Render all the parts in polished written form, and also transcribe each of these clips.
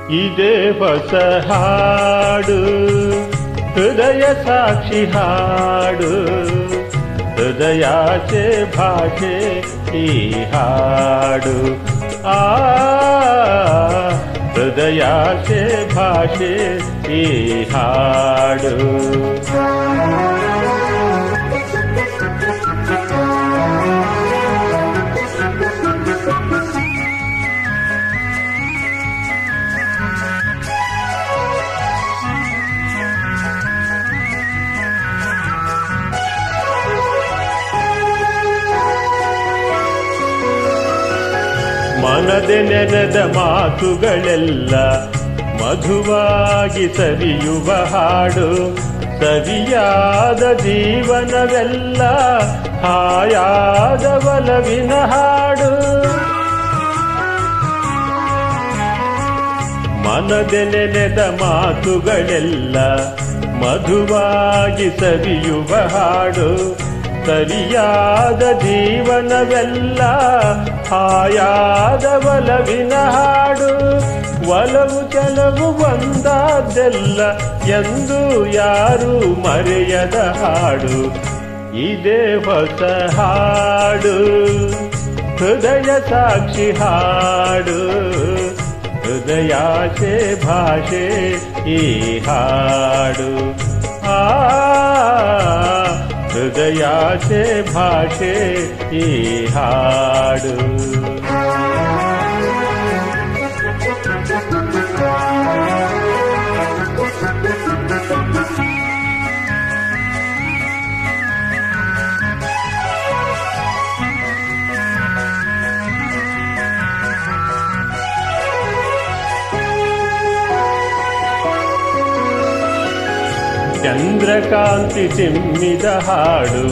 ಇದೇ ಹೊಸ ಹಾಡು, ಹೃದಯ ಸಾಕ್ಷಿ ಹಾಡು, ಹೃದಯಾಚೆ ಭಾಷೆ ಈ ಹಾಡು. ಹೃದಯಾಚೆ ಭಾಷೆ ಈ ಹಾಡು. ಮನದೆ ನೆನೆದ ಮಾತುಗಳೆಲ್ಲ ಮಧುವಾಗಿ ಸವಿಯುವ ಹಾಡು, ಸವಿಯಾದ ಜೀವನವೆಲ್ಲ ಹಾಯಾದ ಒಲವಿನ ಹಾಡು. ಮನದೆ ನೆನೆದ ಮಾತುಗಳೆಲ್ಲ ಮಧುವಾಗಿ ಸವಿಯುವ ಹಾಡು, ಸರಿಯಾದ ಜೀವನವೆಲ್ಲ ಹಾಯಾದ ಒಲವಿನ ಹಾಡು. ಒಲವು ಚೆಲವು ಒಂದಾದ್ದೆಲ್ಲ ಎಂದು ಯಾರು ಮರೆಯದ ಹಾಡು, ಇದೇ ಹೊಸ ಹಾಡು, ಹೃದಯ ಸಾಕ್ಷಿ ಹಾಡು, ಹೃದಯಾಚೆ ಭಾಷೆ ಈ ಹಾಡು. ಹೃದಯಾಚೆ ಭಾಷೆ ಈ ಹಾಡು. ಚಂದ್ರಕಾಂತಿ ಚಿಮ್ಮಿದ ಹಾಡು,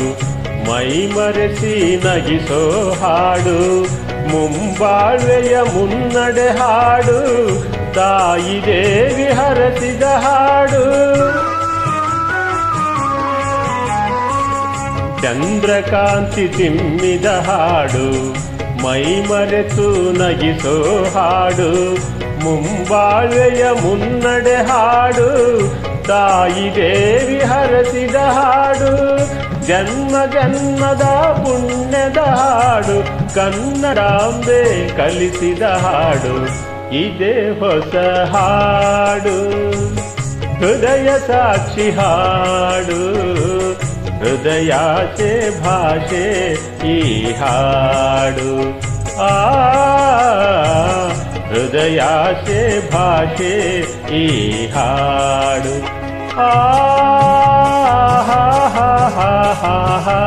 ಮೈ ಮರೆಸಿ ನಗಿಸೋ ಹಾಡು, ಮುಂಬಾಳ್ವೆಯ ಮುನ್ನಡೆ ಹಾಡು, ತಾಯಿ ದೇವಿ ಹರಸಿದ ಹಾಡು. ಚಂದ್ರಕಾಂತಿ ಚಿಮ್ಮಿದ ಹಾಡು, ಮೈ ಮರೆತು ನಗಿಸೋ ಹಾಡು, ಮುಂಬಾಳ್ವೆಯ ಮುನ್ನಡೆ ಹಾಡು, ತಾಯಿ ದೇವಿ ಹರಸಿದ ಹಾಡು. ಜನ್ಮ ಜನ್ಮದ ಪುಣ್ಯದ ಹಾಡು, ಕನ್ನಡಾಂಬೆ ಕಲಿಸಿದ ಹಾಡು, ಇದೇ ಹೊಸ ಹಾಡು, ಹೃದಯ ಸಾಕ್ಷಿ ಹಾಡು, ಹೃದಯಾಚೆ ಭಾಷೆ ಈ ಹಾಡು. ಹೃದಯಾಚೆ ಭಾಷೆ ಈ ಹಾಡು. ಓ ಹೋ ಹೋ ಹೋ ಹೋ.